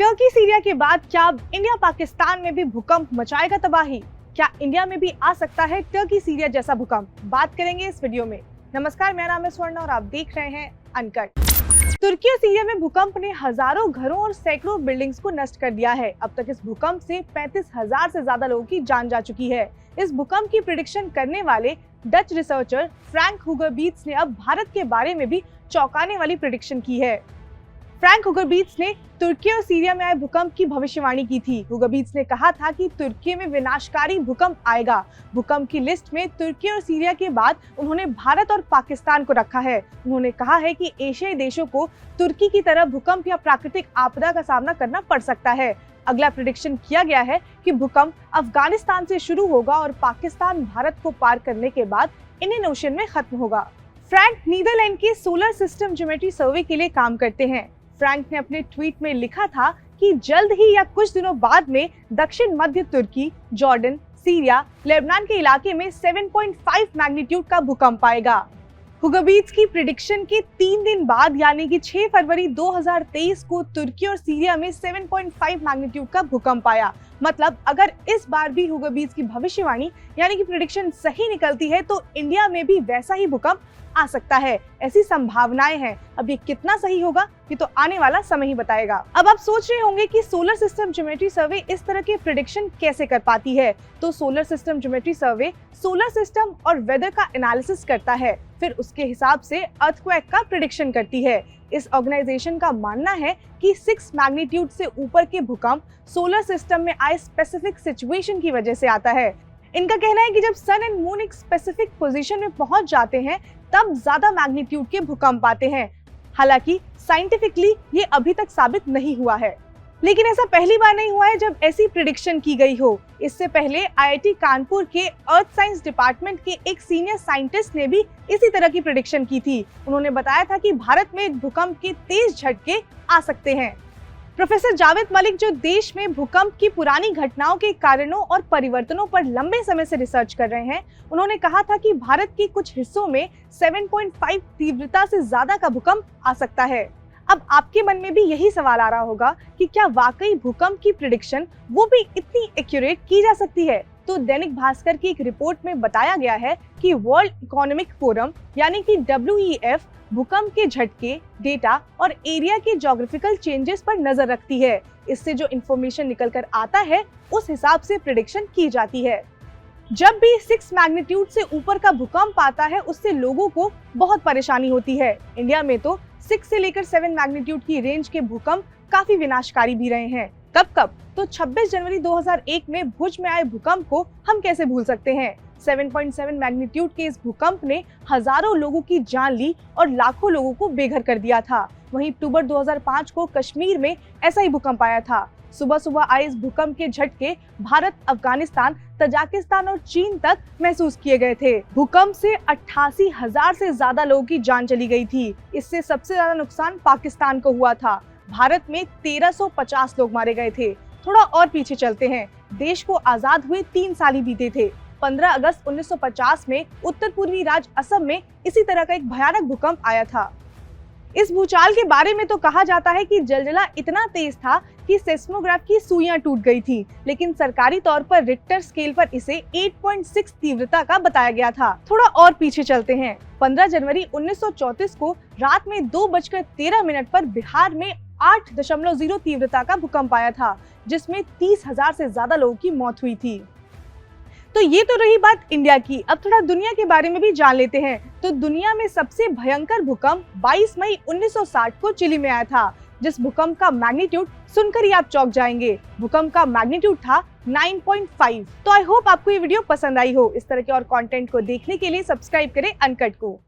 Turkey Syria के बाद क्या अब इंडिया पाकिस्तान में भी भूकंप मचाएगा तबाही? क्या इंडिया में भी आ सकता है टर्की सीरिया जैसा भूकंप? बात करेंगे इस वीडियो में। नमस्कार, मेरा नाम है स्वर्ण और आप देख रहे हैं अनकट। तुर्की और सीरिया में भूकंप ने हजारों घरों और सैकड़ों बिल्डिंग्स को नष्ट कर दिया है। अब तक इस भूकंप से 35,000 से ज्यादा लोगों की जान जा चुकी है। इस भूकंप की प्रेडिक्शन करने वाले डच रिसर्चर फ्रैंक हुगरबीट्स ने अब भारत के बारे में भी चौंकाने वाली प्रेडिक्शन की है। फ्रैंक हुगरबीट्स ने तुर्की और सीरिया में आए भूकंप की भविष्यवाणी की थी। हुगरबीट्स ने कहा था कि तुर्की में विनाशकारी भूकंप आएगा। भूकंप की लिस्ट में तुर्की और सीरिया के बाद उन्होंने भारत और पाकिस्तान को रखा है। उन्होंने कहा है कि एशियाई देशों को तुर्की की तरह भूकंप या प्राकृतिक आपदा का सामना करना पड़ सकता है। अगला प्रेडिक्शन किया गया है कि भूकंप अफगानिस्तान से शुरू होगा और पाकिस्तान भारत को पार करने के बाद इंडियन ओशन में खत्म होगा। फ्रैंक नीदरलैंड के सोलर सिस्टम ज्योमेट्री सर्वे के लिए काम करते हैं। फ्रैंक ने अपने ट्वीट में लिखा था कि जल्द ही या कुछ दिनों बाद में दक्षिण मध्य तुर्की, जॉर्डन, सीरिया, लेबनान के इलाके में 7.5 मैग्नीट्यूड का भूकंप आएगा। हुगरबीट्स की प्रेडिक्शन के 3 दिन बाद यानी कि 6 फरवरी 2023 को तुर्की और सीरिया में 7.5 मैग्नीट्यूड का भूकंप आया। मतलब अगर इस बार भी हुगरबीट्स की भविष्यवाणी यानी कि प्रेडिक्शन सही निकलती है तो इंडिया में भी वैसा ही भूकंप आ सकता है। ऐसी संभावनाएं हैं। अब ये कितना सही होगा ये तो आने वाला समय ही बताएगा। अब आप सोच रहे होंगे कि सोलर सिस्टम ज्योमेट्री सर्वे इस तरह के प्रेडिक्शन कैसे कर पाती है। तो सोलर सिस्टम ज्योमेट्री सर्वे सोलर सिस्टम और वेदर का एनालिसिस करता है, फिर उसके हिसाब से अर्थक्वेक का प्रेडिक्शन करती है। इस ऑर्गेनाइजेशन का मानना है कि 6 मैग्नीट्यूड से ऊपर के भूकंप सोलर सिस्टम में आए स्पेसिफिक सिचुएशन की वजह से आता है। इनका कहना है कि जब सन एंड मून एक स्पेसिफिक पोजीशन में पहुंच जाते हैं तब ज्यादा मैग्नीट्यूड के भूकंप आते हैं। हालांकि साइंटिफिकली ये अभी तक साबित नहीं हुआ है, लेकिन ऐसा पहली बार नहीं हुआ है जब ऐसी प्रेडिक्शन की गई हो। इससे पहले आईआईटी कानपुर के अर्थ साइंस डिपार्टमेंट के एक सीनियर साइंटिस्ट ने भी इसी तरह की प्रेडिक्शन की थी। उन्होंने बताया था कि भारत में भूकंप के तेज झटके आ सकते हैं। प्रोफेसर जावेद मलिक, जो देश में भूकंप की पुरानी घटनाओं के कारणों और परिवर्तनों पर लंबे समय से रिसर्च कर रहे हैं, उन्होंने कहा था कि भारत के कुछ हिस्सों में 7.5 तीव्रता से ज्यादा का भूकंप आ सकता है। अब आपके मन में भी यही सवाल आ रहा होगा कि क्या वाकई भूकंप की प्रेडिक्शन वो भी इतनी एक्यूरेट की जा सकती है? तो दैनिक भास्कर की एक रिपोर्ट में बताया गया है कि वर्ल्ड इकोनॉमिक फोरम यानी कि WEF भूकंप के झटके, डेटा और एरिया के ज्योग्राफिकल चेंजेस पर नजर रखती है। इससे जो इंफॉर्मेशन निकल कर आता है उस हिसाब से प्रेडिक्शन की जाती है। जब भी 6 मैग्नीट्यूड से ऊपर का भूकंप आता है उससे लोगों को बहुत परेशानी होती है। इंडिया में तो 6 से लेकर 7 मैग्नीट्यूड की रेंज के भूकंप काफी विनाशकारी भी रहे हैं। कब तो 26 जनवरी 2001 में भुज में आए भूकंप को हम कैसे भूल सकते हैं। 7.7 मैग्नीट्यूड के इस भूकंप ने हजारों लोगों की जान ली और लाखों लोगों को बेघर कर दिया था। वहीं अक्टूबर 2005 को कश्मीर में ऐसा ही भूकंप आया था। सुबह सुबह आए इस भूकंप के झटके भारत, अफगानिस्तान, तजाकिस्तान और चीन तक महसूस किए गए थे। भूकंप से 88,000 से ज्यादा लोगों की जान चली गई थी। इससे सबसे ज्यादा नुकसान पाकिस्तान को हुआ था। भारत में 1350 लोग मारे गए थे। थोड़ा और पीछे चलते हैं। देश को आजाद हुए 3 साल ही बीते थे। 15 अगस्त 1950 में उत्तर पूर्वी राज्य असम में इसी तरह का एक भयानक भूकंप आया था। इस भूचाल के बारे में तो कहा जाता है कि जलजला इतना तेज था कि सेस्मोग्राफ की सुइयां टूट गई थी, लेकिन सरकारी तौर पर रिक्टर स्केल पर इसे 8.6 तीव्रता का बताया गया था। थोड़ा और पीछे चलते हैं। 15 जनवरी 1934 को रात में 2:13 पर बिहार में 8.0 तीव्रता का भूकंप आया था, जिसमें 30,000 से ज्यादा लोगों की मौत हुई थी। तो ये तो रही बात इंडिया की। अब थोड़ा दुनिया के बारे में भी जान लेते हैं। तो दुनिया में सबसे भयंकर भूकंप 22 मई 1960 को चिली में आया था, जिस भूकंप का मैग्नीट्यूड सुनकर ही आप चौंक जाएंगे। भूकंप का मैग्नीट्यूड था 9.5। तो आई होप आपको ये वीडियो पसंद आई हो। इस तरह के और कंटेंट को देखने के लिए सब्सक्राइब करें अनकट को।